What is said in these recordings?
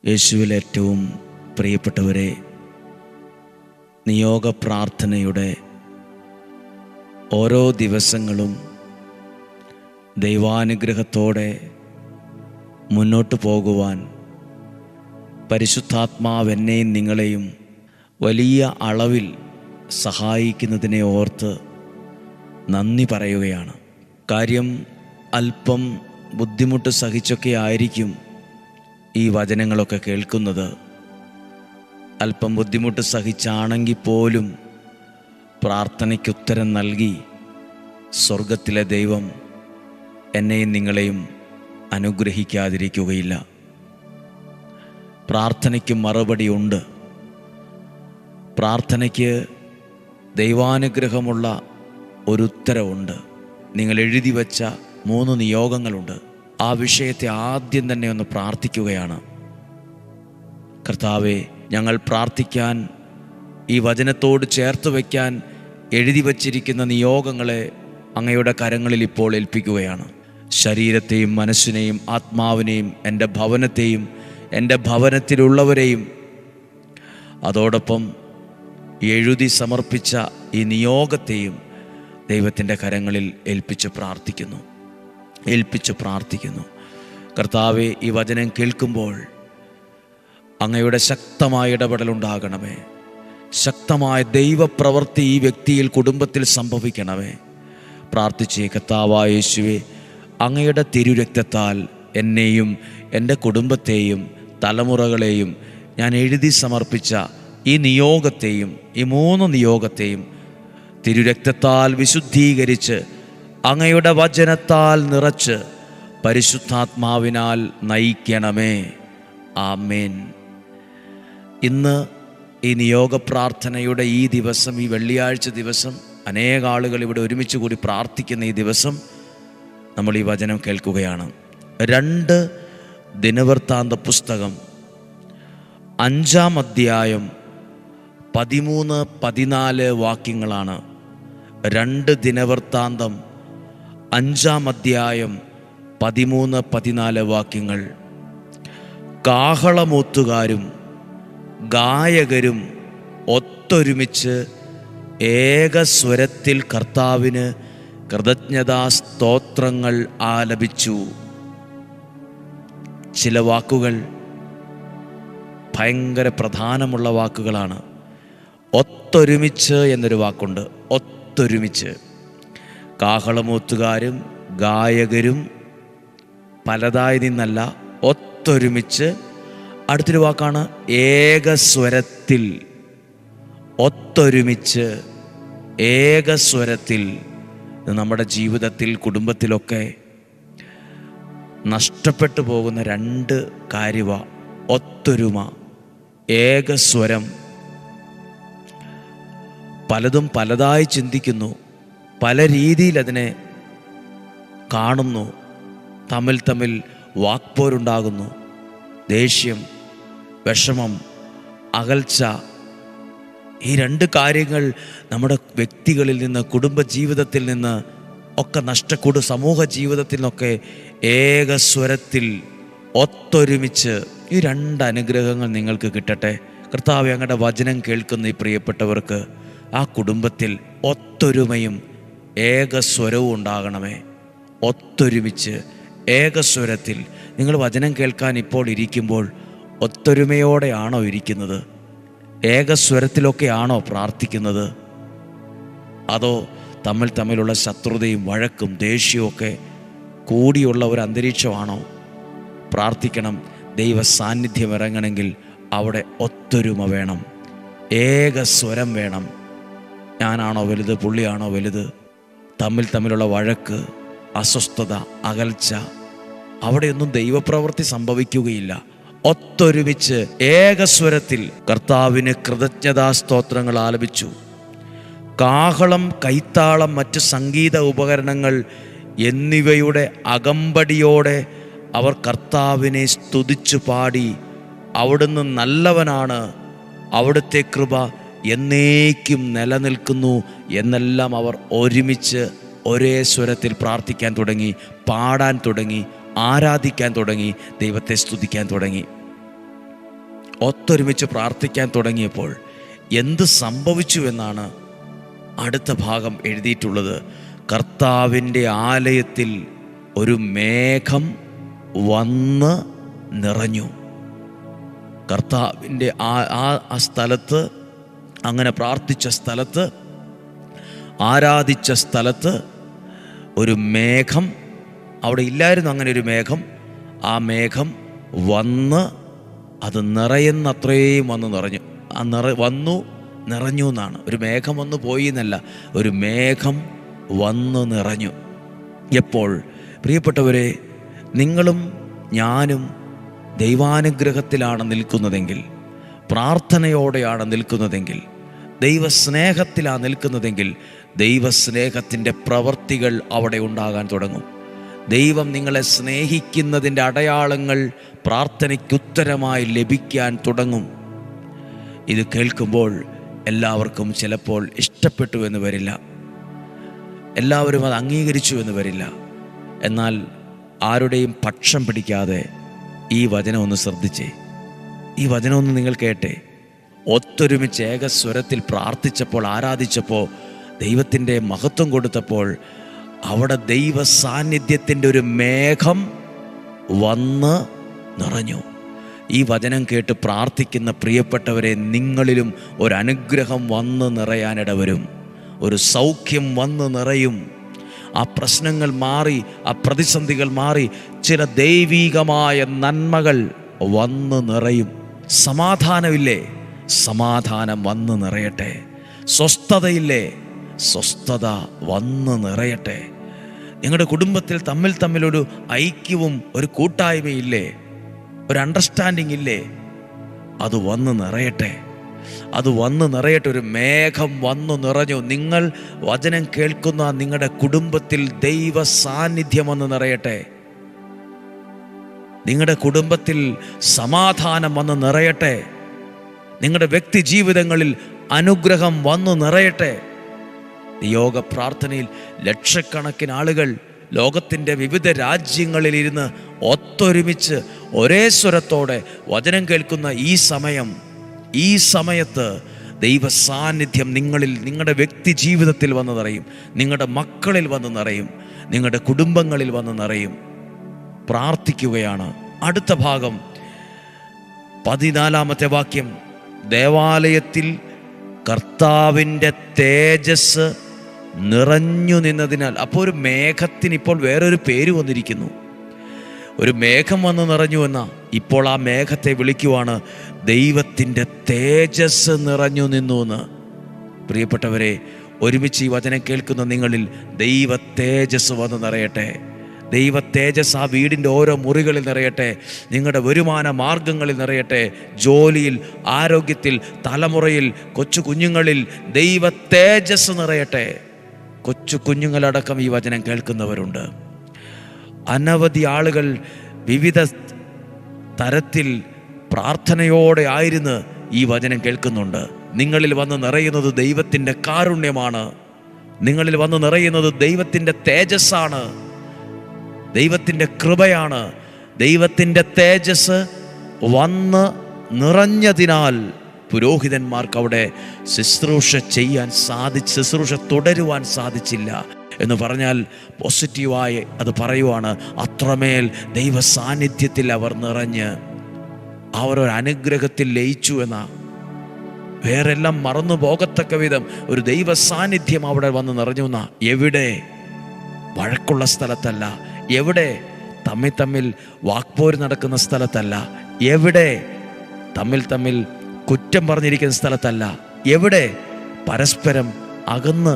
യേശുവിൽ ഏറ്റവും പ്രിയപ്പെട്ടവരെ, നിയോഗ പ്രാർത്ഥനയുടെ ഓരോ ദിവസങ്ങളും ദൈവാനുഗ്രഹത്തോടെ മുന്നോട്ട് പോകുവാൻ പരിശുദ്ധാത്മാവ് എന്നെയും നിങ്ങളെയും വലിയ അളവിൽ സഹായിക്കുന്നതിനെ ഓർത്ത് നന്ദി പറയുകയാണ്. കാര്യം അല്പം ബുദ്ധിമുട്ട് സഹിച്ചൊക്കെ ആയിരിക്കും ഈ വചനങ്ങളൊക്കെ കേൾക്കുന്നത്. അല്പം ബുദ്ധിമുട്ട് സഹിച്ചാണെങ്കിൽ പോലും പ്രാർത്ഥനയ്ക്ക് ഉത്തരം നൽകി സ്വർഗത്തിലെ ദൈവം എന്നെയും നിങ്ങളെയും അനുഗ്രഹിക്കാതിരിക്കുകയില്ല. പ്രാർത്ഥനയ്ക്ക് മറുപടിയുണ്ട്. പ്രാർത്ഥനയ്ക്ക് ദൈവാനുഗ്രഹമുള്ള ഒരു ഉത്തരവുണ്ട്. നിങ്ങൾ എഴുതി വച്ച 3 നിയോഗങ്ങളുണ്ട്. ആ വിഷയത്തെ ആദ്യം തന്നെ ഒന്ന് പ്രാർത്ഥിക്കുകയാണ്. കർത്താവേ, ഞങ്ങൾ പ്രാർത്ഥിക്കാൻ ഈ വചനത്തോട് ചേർത്ത് വയ്ക്കാൻ എഴുതി വച്ചിരിക്കുന്ന നിയോഗങ്ങളെ അങ്ങയുടെ കരങ്ങളിൽ ഇപ്പോൾ ഏൽപ്പിക്കുകയാണ്. ശരീരത്തെയും മനസ്സിനെയും ആത്മാവിനെയും എൻ്റെ ഭവനത്തെയും എൻ്റെ ഭവനത്തിലുള്ളവരെയും അതോടൊപ്പം എഴുതി സമർപ്പിച്ച ഈ നിയോഗത്തെയും ദൈവത്തിൻ്റെ കരങ്ങളിൽ ഏൽപ്പിച്ച് പ്രാർത്ഥിക്കുന്നു. കർത്താവെ, ഈ വചനം കേൾക്കുമ്പോൾ അങ്ങയുടെ ശക്തമായ ഇടപെടലുണ്ടാകണമേ. ശക്തമായ ദൈവപ്രവൃത്തി ഈ വ്യക്തിയിൽ, കുടുംബത്തിൽ സംഭവിക്കണമേ. പ്രാർത്ഥിച്ചേ. കർത്താവായ യേശുവേ, അങ്ങയുടെ തിരുരക്തത്താൽ എന്നെയും എൻ്റെ കുടുംബത്തെയും തലമുറകളെയും ഞാൻ എഴുതി സമർപ്പിച്ച ഈ നിയോഗത്തെയും ഈ 3 നിയോഗത്തെയും തിരുരക്തത്താൽ വിശുദ്ധീകരിച്ച് അങ്ങയുടെ വചനത്താൽ നിറച്ച് പരിശുദ്ധാത്മാവിനാൽ നയിക്കണമേ. ആമേൻ. ഇന്ന് ഈ നിയോഗ പ്രാർത്ഥനയുടെ ഈ ദിവസം, ഈ വെള്ളിയാഴ്ച ദിവസം, അനേക ആളുകൾ ഇവിടെ ഒരുമിച്ച് കൂടി പ്രാർത്ഥിക്കുന്ന ഈ ദിവസം നമ്മൾ ഈ വചനം കേൾക്കുകയാണ്. 2 ദിനവൃത്താന്ത പുസ്തകം 5-ാം അധ്യായം 13-14 വാക്യങ്ങളാണ്. 2 ദിനവൃത്താന്തം 5-ാം അധ്യായം 13-14 വാക്യങ്ങൾ. കാഹളമൂത്തുകാരും ഗായകരും ഒത്തൊരുമിച്ച് ഏകസ്വരത്തിൽ കർത്താവിന് കൃതജ്ഞതാസ്തോത്രങ്ങൾ ആലപിച്ചു. ചില വാക്കുകൾ ഭയങ്കര പ്രധാനമുള്ള വാക്കുകളാണ്. ഒത്തൊരുമിച്ച് എന്നൊരു വാക്കുണ്ട്. ഒത്തൊരുമിച്ച്. കാഹളമൂത്തുകാരും ഗായകരും പലതായി നിന്നല്ല, ഒത്തൊരുമിച്ച്. അടുത്തൊരു വാക്കാണ് ഏകസ്വരത്തിൽ. ഒത്തൊരുമിച്ച് ഏകസ്വരത്തിൽ. നമ്മുടെ ജീവിതത്തിൽ, കുടുംബത്തിലൊക്കെ നഷ്ടപ്പെട്ടു പോകുന്ന 2 കാര്യമാണ്. ഒത്തൊരുമ, ഏകസ്വരം. പലതും പലതായി ചിന്തിക്കുന്നു, പല രീതിയിൽ അതിനെ കാണുന്നു. തമ്മിൽ വാക്പോരുണ്ടാകുന്നു. ദേഷ്യം, വിഷമം, അകൽച്ച. ഈ 2 കാര്യങ്ങൾ നമ്മുടെ വ്യക്തികളിൽ നിന്ന്, കുടുംബജീവിതത്തിൽ നിന്ന് ഒക്കെ സമൂഹ ജീവിതത്തിൽ നിന്നൊക്കെ ഏകസ്വരത്തിൽ ഒത്തൊരുമിച്ച് ഈ 2 അനുഗ്രഹങ്ങൾ നിങ്ങൾക്ക് കിട്ടട്ടെ. കർത്താവേ, അങ്ങയുടെ വചനം കേൾക്കുന്ന ഈ പ്രിയപ്പെട്ടവർക്ക് ആ കുടുംബത്തിൽ ഒത്തൊരുമയും ഏകസ്വരവും ഉണ്ടാകണമേ. ഒത്തൊരുമിച്ച് ഏകസ്വരത്തിൽ. നിങ്ങൾ വചനം കേൾക്കാൻ ഇപ്പോൾ ഇരിക്കുമ്പോൾ ഒത്തൊരുമയോടെയാണോ ഇരിക്കുന്നത്? ഏകസ്വരത്തിലൊക്കെയാണോ പ്രാർത്ഥിക്കുന്നത്? അതോ തമ്മിലുള്ള ശത്രുതയും വഴക്കും ദേഷ്യവും ഒക്കെ കൂടിയുള്ള ഒരു അന്തരീക്ഷമാണോ? പ്രാർത്ഥിക്കണം. ദൈവ സാന്നിധ്യം ഇറങ്ങണമെങ്കിൽ അവിടെ ഒത്തൊരുമ വേണം, ഏകസ്വരം വേണം. ഞാനാണോ വലുത്, പുള്ളിയാണോ വലുത്? തമ്മിലുള്ള വഴക്ക്, അസ്വസ്ഥത, അകൽച്ച, അവിടെയൊന്നും ദൈവപ്രവൃത്തി സംഭവിക്കുകയില്ല. ഒത്തൊരുമിച്ച് ഏകസ്വരത്തിൽ കർത്താവിന് കൃതജ്ഞതാസ്തോത്രങ്ങൾ ആലപിച്ചു. കാഹളം, കൈത്താളം, മറ്റ് സംഗീത ഉപകരണങ്ങൾ എന്നിവയുടെ അകമ്പടിയോടെ അവർ കർത്താവിനെ സ്തുതിച്ചു പാടി. അവിടുന്ന് നല്ലവനാണ്, അവിടുത്തെ കൃപ എന്നേക്കും നിലനിൽക്കുന്നു എന്നെല്ലാം അവർ ഒരുമിച്ച് ഒരേ സ്വരത്തിൽ പ്രാർത്ഥിക്കാൻ തുടങ്ങി, പാടാൻ തുടങ്ങി, ആരാധിക്കാൻ തുടങ്ങി, ദൈവത്തെ സ്തുതിക്കാൻ തുടങ്ങി. ഒത്തൊരുമിച്ച് പ്രാർത്ഥിക്കാൻ തുടങ്ങിയപ്പോൾ എന്ത് സംഭവിച്ചു എന്നാണ് അടുത്ത ഭാഗം എഴുതിയിട്ടുള്ളത്. കർത്താവിൻ്റെ ആലയത്തിൽ ഒരു മേഘം വന്ന് നിറഞ്ഞു. കർത്താവിൻ്റെ ആ സ്ഥലത്ത്, അങ്ങനെ പ്രാർത്ഥിച്ച സ്ഥലത്ത്, ആരാധിച്ച സ്ഥലത്ത് ഒരു മേഘം, അവിടെ ഇല്ലായിരുന്നു അങ്ങനെ ഒരു മേഘം. ആ മേഘം വന്ന് അത് നിറയുന്നത്രയും വന്ന് നിറഞ്ഞു. വന്നു നിറഞ്ഞു എന്നാണ്. ഒരു മേഘം വന്ന് പോയി എന്നല്ല, ഒരു മേഘം വന്ന് നിറഞ്ഞു. എപ്പോൾ? പ്രിയപ്പെട്ടവരെ, നിങ്ങളും ഞാനും ദൈവാനുഗ്രഹത്തിലാണ് നിൽക്കുന്നതെങ്കിൽ, പ്രാർത്ഥനയോടെയാണ് നിൽക്കുന്നതെങ്കിൽ, ദൈവസ്നേഹത്തിലാണ് നിൽക്കുന്നതെങ്കിൽ, ദൈവസ്നേഹത്തിൻ്റെ പ്രവൃത്തികൾ അവിടെ ഉണ്ടാകാൻ തുടങ്ങും. ദൈവം നിങ്ങളെ സ്നേഹിക്കുന്നതിൻ്റെ അടയാളങ്ങൾ പ്രാർത്ഥനയ്ക്കുത്തരമായി ലഭിക്കാൻ തുടങ്ങും. ഇത് കേൾക്കുമ്പോൾ എല്ലാവർക്കും ചിലപ്പോൾ ഇഷ്ടപ്പെട്ടു എന്ന് വരില്ല, എല്ലാവരും അത് അംഗീകരിച്ചു എന്ന് വരില്ല. എന്നാൽ ആരുടെയും പക്ഷം പിടിക്കാതെ ഈ വചനം ഒന്ന് ശ്രദ്ധിച്ചേ, ഈ വചനം ഒന്ന് നിങ്ങൾ കേട്ടെ. ഒത്തൊരുമിച്ച് ഏകസ്വരത്തിൽ പ്രാർത്ഥിച്ചപ്പോൾ, ആരാധിച്ചപ്പോൾ, ദൈവത്തിൻ്റെ മഹത്വം കൊടുത്തപ്പോൾ അവിടെ ദൈവ സാന്നിധ്യത്തിൻ്റെ ഒരു മേഘം വന്ന് നിറഞ്ഞു. ഈ വചനം കേട്ട് പ്രാർത്ഥിക്കുന്ന പ്രിയപ്പെട്ടവരെ, നിങ്ങളിലും ഒരനുഗ്രഹം വന്ന് നിറയാനിടവരും, ഒരു സൗഖ്യം വന്ന് നിറയും. ആ പ്രശ്നങ്ങൾ മാറി, ആ പ്രതിസന്ധികൾ മാറി, ചില ദൈവീകമായ നന്മകൾ വന്ന് നിറയും. സമാധാനമില്ലേ? സമാധാനം വന്ന് നിറയട്ടെ. സ്വസ്ഥതയില്ലേ? സ്വസ്ഥത വന്ന് നിറയട്ടെ. നിങ്ങളുടെ കുടുംബത്തിൽ തമ്മിലൊരു ഐക്യവും ഒരു കൂട്ടായ്മയില്ലേ? ഒരു അണ്ടർസ്റ്റാൻഡിങ് ഇല്ലേ? അത് വന്ന് നിറയട്ടെ, അത് വന്ന് നിറയട്ടെ. ഒരു മേഘം വന്നു നിറഞ്ഞു. നിങ്ങൾ വചനം കേൾക്കുന്ന നിങ്ങളുടെ കുടുംബത്തിൽ ദൈവ സാന്നിധ്യം വന്ന് നിറയട്ടെ. നിങ്ങളുടെ കുടുംബത്തിൽ സമാധാനം വന്ന് നിറയട്ടെ. നിങ്ങളുടെ വ്യക്തി ജീവിതങ്ങളിൽ അനുഗ്രഹം വന്നു നിറയട്ടെ. യോഗ പ്രാർത്ഥനയിൽ ലക്ഷക്കണക്കിന് ആളുകൾ ലോകത്തിൻ്റെ വിവിധ രാജ്യങ്ങളിലിരുന്ന് ഒത്തൊരുമിച്ച് ഒരേ സ്വരത്തോടെ വചനം കേൾക്കുന്ന ഈ സമയത്ത് ദൈവ സാന്നിധ്യം നിങ്ങളിൽ, നിങ്ങളുടെ വ്യക്തി ജീവിതത്തിൽ വന്ന് നിറയും, നിങ്ങളുടെ മക്കളിൽ വന്ന് നിറയും, നിങ്ങളുടെ കുടുംബങ്ങളിൽ വന്ന് നിറയും. പ്രാർത്ഥിക്കുകയാണ്. അടുത്ത ഭാഗം 14-ാമത്തെ വാക്യം, ദേവാലയത്തിൽ കർത്താവിൻ്റെ തേജസ് നിറഞ്ഞു നിന്നതിനാൽ. അപ്പോൾ ഒരു മേഘത്തിന് ഇപ്പോൾ വേറൊരു പേര് വന്നിരിക്കുന്നു. ഒരു മേഘം വന്ന് നിറഞ്ഞു എന്ന, ഇപ്പോൾ ആ മേഘത്തെ വിളിക്കുവാണ് ദൈവത്തിൻ്റെ തേജസ് നിറഞ്ഞു നിന്നു എന്ന്. പ്രിയപ്പെട്ടവരെ, ഒരുമിച്ച് ഈ വചനം കേൾക്കുന്ന നിങ്ങളിൽ ദൈവ തേജസ് വന്ന് നിറയട്ടെ. ദൈവ തേജസ് ആ വീടിൻ്റെ ഓരോ മുറികളിൽ നിറയട്ടെ, നിങ്ങളുടെ വരുമാന മാർഗങ്ങളിൽ നിറയട്ടെ, ജോലിയിൽ, ആരോഗ്യത്തിൽ, തലമുറയിൽ, കൊച്ചു കുഞ്ഞുങ്ങളിൽ ദൈവ തേജസ് നിറയട്ടെ. കൊച്ചു കുഞ്ഞുങ്ങളടക്കം ഈ വചനം കേൾക്കുന്നവരുണ്ട്. അനവധി ആളുകൾ വിവിധ തരത്തിൽ പ്രാർത്ഥനയോടെ ആയിരുന്ന് ഈ വചനം കേൾക്കുന്നുണ്ട്. നിങ്ങളിൽ വന്ന് നിറയുന്നത് ദൈവത്തിൻ്റെ കാരുണ്യമാണ്. നിങ്ങളിൽ വന്ന് നിറയുന്നത് ദൈവത്തിൻ്റെ തേജസ്സാണ്, ദൈവത്തിൻ്റെ കൃപയാണ്. ദൈവത്തിൻ്റെ തേജസ് വന്ന് നിറഞ്ഞതിനാൽ പുരോഹിതന്മാർക്ക് അവിടെ ശുശ്രൂഷ തുടരുവാൻ സാധിച്ചില്ല എന്ന് പറഞ്ഞാൽ പോസിറ്റീവായി അത് പറയുവാണ്. അത്രമേൽ ദൈവ സാന്നിധ്യത്തിൽ അവർ നിറഞ്ഞ് അവരൊരു അനുഗ്രഹത്തിൽ ലയിച്ചു എന്ന, വേറെല്ലാം മറന്നു പോകത്തക്ക വിധം ഒരു ദൈവ സാന്നിധ്യം അവിടെ വന്ന് നിറഞ്ഞു എന്ന. എവിടെ? വഴക്കുള്ള സ്ഥലത്തല്ല. എവിടെ? തമ്മിൽ വാക്പോര് നടക്കുന്ന സ്ഥലത്തല്ല. എവിടെ? തമ്മിൽ കുറ്റം പറഞ്ഞിരിക്കുന്ന സ്ഥലത്തല്ല. എവിടെ? പരസ്പരം അകന്ന്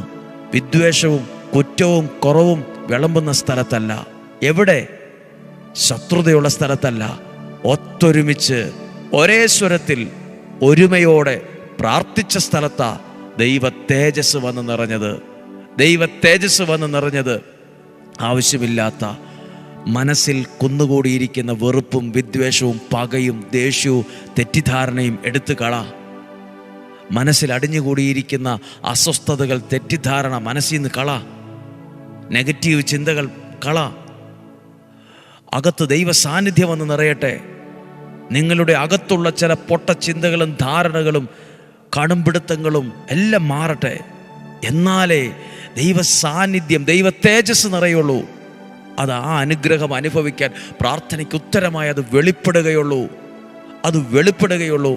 വിദ്വേഷവും കുറ്റവും കുറവും വിളമ്പുന്ന സ്ഥലത്തല്ല. എവിടെ? ശത്രുതയുള്ള സ്ഥലത്തല്ല. ഒത്തൊരുമിച്ച് ഒരേ സ്വരത്തിൽ ഒരുമയോടെ പ്രാർത്ഥിച്ച സ്ഥലത്താ ദൈവ തേജസ് വന്ന് നിറഞ്ഞത്. ദൈവ തേജസ് വന്ന് നിറഞ്ഞത്. ആവശ്യമില്ലാത്ത മനസ്സിൽ കുന്നുകൂടിയിരിക്കുന്ന വെറുപ്പും വിദ്വേഷവും പകയും ദേഷ്യവും തെറ്റിദ്ധാരണയും എടുത്തു കള. മനസ്സിൽ അടിഞ്ഞുകൂടിയിരിക്കുന്ന അസ്വസ്ഥതകൾ, തെറ്റിദ്ധാരണ മനസ്സിൽ നിന്ന് കള. നെഗറ്റീവ് ചിന്തകൾ കള. അകത്ത് ദൈവ സാന്നിധ്യം വന്ന് നിറയട്ടെ. നിങ്ങളുടെ അകത്തുള്ള ചില പൊട്ട ചിന്തകളും ധാരണകളും കടുംപിടുത്തങ്ങളും എല്ലാം മാറട്ടെ. എന്നാലേ ദൈവ സാന്നിധ്യം, ദൈവ തേജസ് നിറയുള്ളൂ. അത് ആ അനുഗ്രഹം അനുഭവിക്കാൻ പ്രാർത്ഥനയ്ക്ക് ഉത്തരമായി അത് വെളിപ്പെടുകയുള്ളൂ.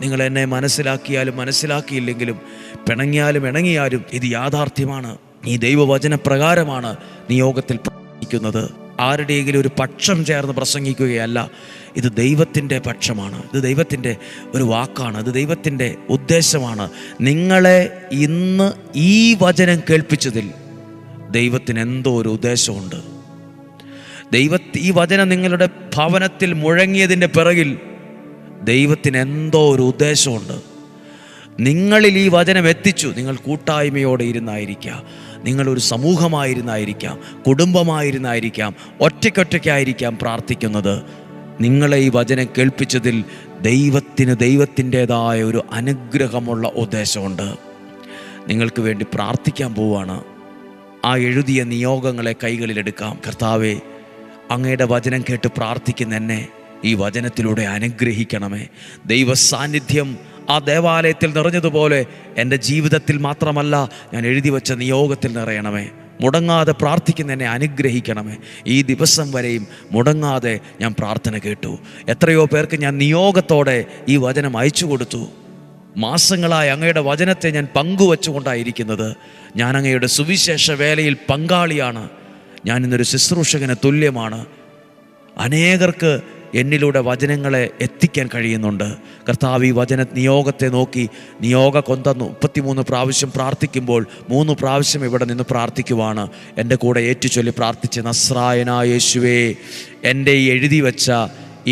നിങ്ങൾ എന്നെ മനസ്സിലാക്കിയാലും മനസ്സിലാക്കിയില്ലെങ്കിലും, പിണങ്ങിയാലും ഇണങ്ങിയാലും ഇത് യാഥാർത്ഥ്യമാണ്. ഈ ദൈവവചന പ്രകാരമാണ് നിയോഗത്തിൽ പ്രസംഗിക്കുന്നത്. ആരുടെയെങ്കിലും ഒരു പക്ഷം ചേർന്ന് പ്രസംഗിക്കുകയല്ല. ഇത് ദൈവത്തിൻ്റെ പക്ഷമാണ്. ഇത് ദൈവത്തിൻ്റെ ഒരു വാക്കാണ്. ഇത് ദൈവത്തിൻ്റെ ഉദ്ദേശമാണ്. നിങ്ങളെ ഇന്ന് ഈ വചനം കേൾപ്പിച്ചതിൽ ദൈവത്തിന് എന്തോ ഒരു ഉദ്ദേശമുണ്ട്. ഈ വചനം നിങ്ങളുടെ ഭവനത്തിൽ മുഴങ്ങിയതിൻ്റെ പിറകിൽ ദൈവത്തിന് എന്തോ ഒരു ഉദ്ദേശമുണ്ട്. നിങ്ങളിൽ ഈ വചനം എത്തിച്ചു. നിങ്ങൾ കൂട്ടായ്മയോടെ ഇരുന്നായിരിക്കാം, നിങ്ങളൊരു സമൂഹമായിരുന്നായിരിക്കാം, കുടുംബമായിരുന്നായിരിക്കാം, ഒറ്റയ്ക്കൊറ്റയ്ക്കായിരിക്കാം പ്രാർത്ഥിക്കുന്നത്. നിങ്ങളെ ഈ വചനം കേൾപ്പിച്ചതിൽ ദൈവത്തിൻ്റെതായ ഒരു അനുഗ്രഹമുള്ള ഉദ്ദേശമുണ്ട്. നിങ്ങൾക്ക് വേണ്ടി പ്രാർത്ഥിക്കാൻ പോവുകയാണ്. ആ എഴുതിയ നിയോഗങ്ങളെ കൈകളിലെടുക്കാം. കർത്താവേ, അങ്ങയുടെ വചനം കേട്ട് പ്രാർത്ഥിക്കുന്ന എന്നെ ഈ വചനത്തിലൂടെ അനുഗ്രഹിക്കണമേ. ദൈവ സാന്നിധ്യം ആ ദേവാലയത്തിൽ നിറഞ്ഞതുപോലെ എൻ്റെ ജീവിതത്തിൽ മാത്രമല്ല, ഞാൻ എഴുതി വച്ച നിയോഗത്തിൽ നിറയണമേ. മുടങ്ങാതെ പ്രാർത്ഥിക്കുന്ന എന്നെ അനുഗ്രഹിക്കണമേ. ഈ ദിവസം വരെയും മുടങ്ങാതെ ഞാൻ പ്രാർത്ഥന കേട്ടു. എത്രയോ പേർക്ക് ഞാൻ നിയോഗത്തോടെ ഈ വചനം അയച്ചു കൊടുത്തു. മാസങ്ങളായി അങ്ങയുടെ വചനത്തെ ഞാൻ പങ്കുവച്ചുകൊണ്ടായിരിക്കുന്നത്. ഞാൻ അങ്ങയുടെ സുവിശേഷ വേലയിൽ പങ്കാളിയാണ്. ഞാൻ ഇന്നൊരു ശുശ്രൂഷകന് തുല്യമാണ്. അനേകർക്ക് എന്നിലൂടെ വചനങ്ങളെ എത്തിക്കാൻ കഴിയുന്നുണ്ട്. കർത്താവ് ഈ വചന നിയോഗത്തെ നോക്കി നിയോഗ കൊന്ത 33 പ്രാവശ്യം പ്രാർത്ഥിക്കുമ്പോൾ 3 പ്രാവശ്യം ഇവിടെ നിന്ന് പ്രാർത്ഥിക്കുവാണ്. എൻ്റെ കൂടെ ഏറ്റുചൊല്ലി പ്രാർത്ഥിച്ച്, നസ്രായനായ യേശുവേ, എൻ്റെ ഈ എഴുതി വച്ച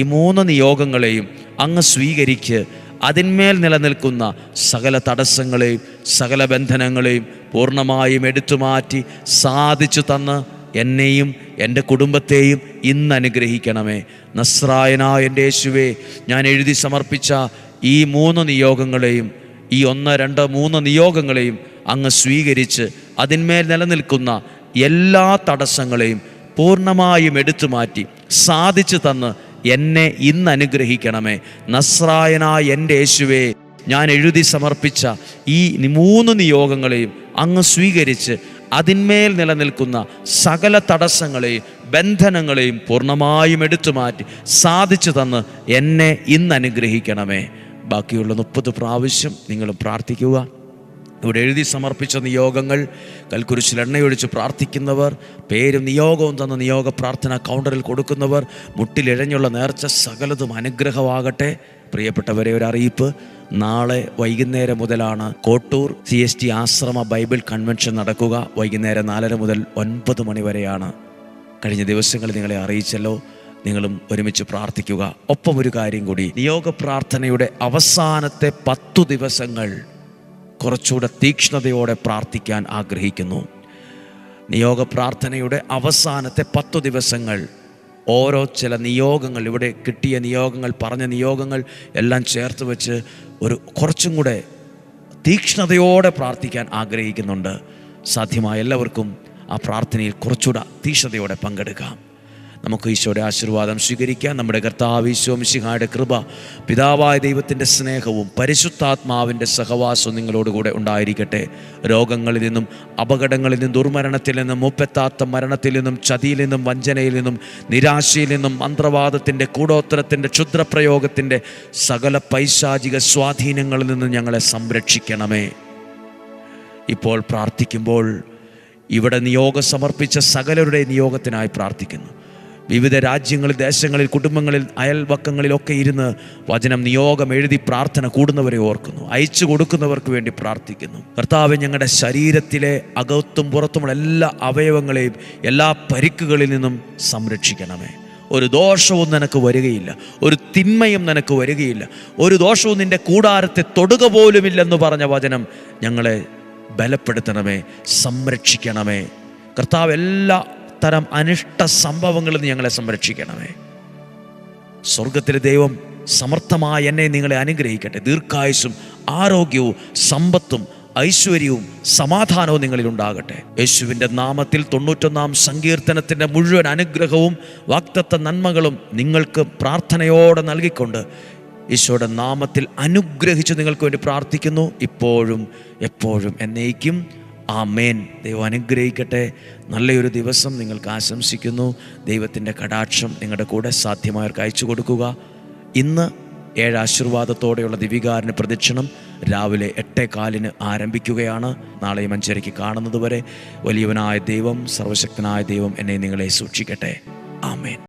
ഈ 3 നിയോഗങ്ങളെയും അങ്ങ് സ്വീകരിച്ച് അതിന്മേൽ നിലനിൽക്കുന്ന സകല തടസ്സങ്ങളെയും സകല ബന്ധനങ്ങളെയും പൂർണ്ണമായും എടുത്തുമാറ്റി സാധിച്ചു തന്ന് എന്നെയും എൻ്റെ കുടുംബത്തെയും ഇന്ന് അനുഗ്രഹിക്കണമേ. നസ്രായനായ എൻ്റെ യേശുവേ, ഞാൻ എഴുതി സമർപ്പിച്ച ഈ 3 നിയോഗങ്ങളെയും, ഈ 1, 2, 3 നിയോഗങ്ങളെയും അങ്ങ് സ്വീകരിച്ച് അതിന്മേൽ നിലനിൽക്കുന്ന എല്ലാ തടസ്സങ്ങളെയും പൂർണ്ണമായും എടുത്തുമാറ്റി സാധിച്ചു തന്ന് എന്നെ ഇന്ന് അനുഗ്രഹിക്കണമേ. നസ്രായനായ എൻ്റെ യേശുവേ, ഞാൻ എഴുതി സമർപ്പിച്ച ഈ 3 നിയോഗങ്ങളെയും അങ്ങ് സ്വീകരിച്ച് അതിന്മേൽ നിലനിൽക്കുന്ന സകല തടസ്സങ്ങളെയും ബന്ധനങ്ങളെയും പൂർണ്ണമായും എടുത്തുമാറ്റി സാധിച്ചു തന്ന് എന്നെ ഇന്ന് അനുഗ്രഹിക്കണമേ. ബാക്കിയുള്ള 30 പ്രാവശ്യം നിങ്ങളും പ്രാർത്ഥിക്കുക. ഇവിടെ എഴുതി സമർപ്പിച്ച നിയോഗങ്ങൾ കൽക്കുരിശിൽ എണ്ണയൊഴിച്ച് പ്രാർത്ഥിക്കുന്നവർ, പേരും നിയോഗവും തന്ന നിയോഗ പ്രാർത്ഥന കൗണ്ടറിൽ കൊടുക്കുന്നവർ, മുട്ടിലിഴഞ്ഞുള്ള നേർച്ച സകലതും അനുഗ്രഹമാകട്ടെ. പ്രിയപ്പെട്ടവരെ, ഒരു അറിയിപ്പ്. നാളെ വൈകുന്നേരം മുതലാണ് കോട്ടൂർ CST ആശ്രമ ബൈബിൾ കൺവെൻഷൻ നടക്കുക. വൈകുന്നേരം 4:30 മുതൽ 9 മണി വരെയാണ്. കഴിഞ്ഞ ദിവസങ്ങളിൽ നിങ്ങളെ അറിയിച്ചല്ലോ. നിങ്ങളും ഒരുമിച്ച് പ്രാർത്ഥിക്കുക. ഒപ്പം ഒരു കാര്യം കൂടി, നിയോഗ പ്രാർത്ഥനയുടെ അവസാനത്തെ 10 ദിവസങ്ങൾ കുറച്ചുകൂടെ തീക്ഷ്ണതയോടെ പ്രാർത്ഥിക്കാൻ ആഗ്രഹിക്കുന്നു. നിയോഗ പ്രാർത്ഥനയുടെ അവസാനത്തെ 10 ദിവസങ്ങൾ ഓരോ ചില നിയോഗങ്ങൾ, ഇവിടെ കിട്ടിയ നിയോഗങ്ങൾ, പറഞ്ഞ നിയോഗങ്ങൾ എല്ലാം ചേർത്ത് വെച്ച് കുറച്ചും കൂടെ തീക്ഷ്ണതയോടെ പ്രാർത്ഥിക്കാൻ ആഗ്രഹിക്കുന്നുണ്ട്. സാധ്യമായ എല്ലാവർക്കും ആ പ്രാർത്ഥനയിൽ കുറച്ചുകൂടെ തീക്ഷ്ണതയോടെ പങ്കെടുക്കാം. നമുക്ക് ഈശോയുടെ ആശീർവാദം സ്വീകരിക്കാം. നമ്മുടെ കർത്താവ് ഈശോ മിശിഹായുടെ കൃപ, പിതാവായ ദൈവത്തിൻ്റെ സ്നേഹവും പരിശുദ്ധാത്മാവിൻ്റെ സഹവാസവും നിങ്ങളോടുകൂടെ ഉണ്ടായിരിക്കട്ടെ. രോഗങ്ങളിൽ നിന്നും അപകടങ്ങളിൽ നിന്നും ദുർമരണത്തിൽ നിന്നും മുപ്പെത്താത്ത മരണത്തിൽ നിന്നും ചതിയിൽ നിന്നും വഞ്ചനയിൽ നിന്നും നിരാശയിൽ നിന്നും മന്ത്രവാദത്തിൻ്റെ കൂടോത്തരത്തിൻ്റെ ക്ഷുദ്രപ്രയോഗത്തിൻ്റെ സകല പൈശാചിക സ്വാധീനങ്ങളിൽ നിന്നും ഞങ്ങളെ സംരക്ഷിക്കണമേ. ഇപ്പോൾ പ്രാർത്ഥിക്കുമ്പോൾ ഇവിടെ നിയോഗം സമർപ്പിച്ച സകലരുടെ നിയോഗത്തിനായി പ്രാർത്ഥിക്കുന്നു. വിവിധ രാജ്യങ്ങളിൽ, ദേശങ്ങളിൽ, കുടുംബങ്ങളിൽ, അയൽവക്കങ്ങളിലൊക്കെ ഇരുന്ന് വചനം നിയോഗം എഴുതി പ്രാർത്ഥന കൂടുന്നവരെ ഓർക്കുന്നു. അയച്ചു കൊടുക്കുന്നവർക്ക് വേണ്ടി പ്രാർത്ഥിക്കുന്നു. കർത്താവേ, ഞങ്ങളുടെ ശരീരത്തിലെ അകത്തും പുറത്തുമുള്ള എല്ലാ അവയവങ്ങളെയും എല്ലാ പരിക്കുകളിൽ നിന്നും സംരക്ഷിക്കണമേ. ഒരു ദോഷവും നിനക്ക് വരികയില്ല, ഒരു തിന്മയും നിനക്ക് വരികയില്ല, ഒരു ദോഷവും നിൻ്റെ കൂടാരത്തെ തൊടുക പോലുമില്ലെന്ന് പറഞ്ഞ വചനം ഞങ്ങളെ ബലപ്പെടുത്തണമേ, സംരക്ഷിക്കണമേ. കർത്താവ്, എല്ലാ തരം അനിഷ്ട സംഭവങ്ങളിൽ നിന്ന് ഞങ്ങളെ സംരക്ഷിക്കണമേ. സ്വർഗത്തിലെ ദൈവം സമർത്ഥമായ എന്നെ നിങ്ങളെ അനുഗ്രഹിക്കട്ടെ. ദീർഘായുസ്സും ആരോഗ്യവും സമ്പത്തും ഐശ്വര്യവും സമാധാനവും നിങ്ങളിൽ ഉണ്ടാകട്ടെ. യേശുവിൻ്റെ നാമത്തിൽ 91 സങ്കീർത്തനത്തിൻ്റെ മുഴുവൻ അനുഗ്രഹവും വാഗ്ദത്ത നന്മകളും നിങ്ങൾക്ക് പ്രാർത്ഥനയോടെ നൽകിക്കൊണ്ട് ഈശോയുടെ നാമത്തിൽ അനുഗ്രഹിച്ച് നിങ്ങൾക്ക് വേണ്ടി പ്രാർത്ഥിക്കുന്നു, ഇപ്പോഴും എപ്പോഴും എന്നേക്കും. ആമേൻ. ദൈവം അനുഗ്രഹിക്കട്ടെ. നല്ലൊരു ദിവസം നിങ്ങൾക്ക് ആശംസിക്കുന്നു. ദൈവത്തിൻ്റെ കടാക്ഷം നിങ്ങളുടെ കൂടെ സാധ്യമായവർക്ക് അയച്ചു കൊടുക്കുക. ഇന്ന് 7 ആശീർവാദത്തോടെയുള്ള ദിവികാരന് പ്രദക്ഷിണം രാവിലെ 8:15 ആരംഭിക്കുകയാണ്. നാളെയും 5:30 കാണുന്നത് വരെ വലിയവനായ ദൈവം, സർവശക്തനായ ദൈവം എന്നെ നിങ്ങളെ സൂക്ഷിക്കട്ടെ. ആമേൻ.